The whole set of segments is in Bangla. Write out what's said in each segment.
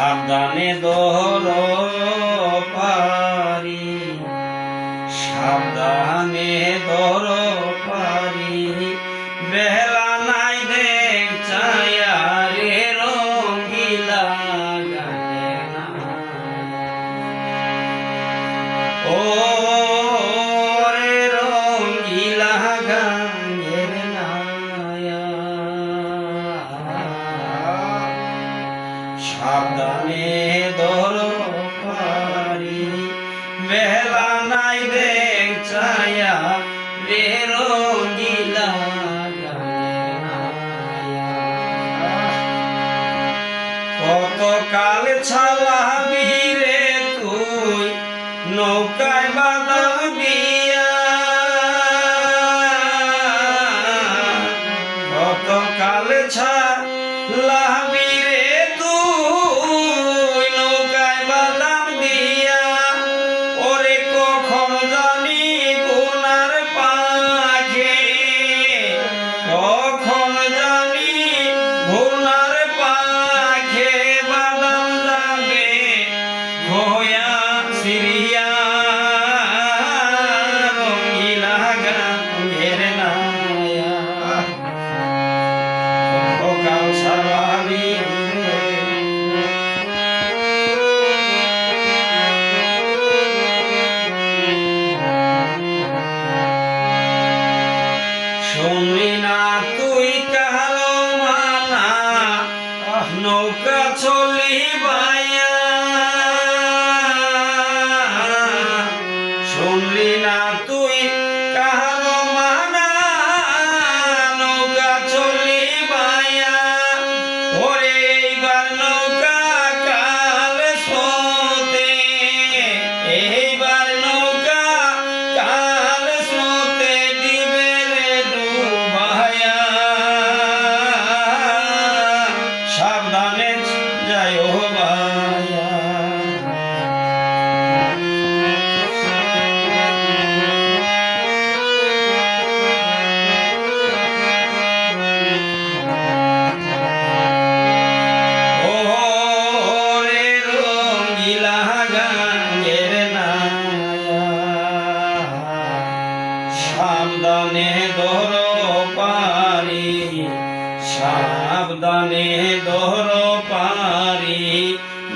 সাবধানে ধরো পারি, সাবধানে ধরো পারি, বেলা নাই দেখ ছায়া রে রঙ্গিলা গানে না। ও রে রঙ্গিলা গানের নায়া, সাবধানে ধরো পারি, বেলা নাই দেখ ছায়া রে রঙ্গিলা গানের নায়া। কতকাল ছালাবি রে তুই নৌকায় বাদাম দিয়া, কতকাল ছালাবি রে তুই নৌকায় বাদাম দিয়া, ওরে কখন জানি কোনার পাখে, কখন জানি কোনার পাখে বাদাম যাবে হইয়া সিরিয়া রঙ্গিলা গানের নায়া। কতকাল ছালাবি শুনলি না তুই কারো মানা, নৌকা চলি বাইয়া, শুনলি না তুই কারো মানা, নৌকা চলি বাইয়া, ওরে এইবার নৌকা কাল স্রোতে, এইবার নৌকা কাল স্রোতে দিবে রে ডুবায়া, সাবধানে যায় ও বায়া। ও রে রঙ্গিলা গানের নায়া, সাবধানে ধরো পারি, সাবধানে ধরো পারি,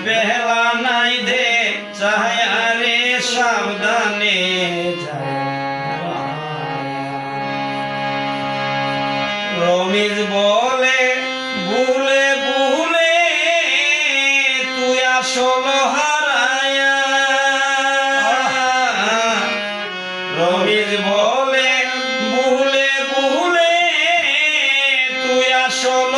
বেলা নাই দে ছায়া রে সাবধানে যায় বায়া। রমিজ বলে ভুলে ভুলে তুই আসল হারায়া, রমিজ বলে ভুলে ভুলে তুই আসল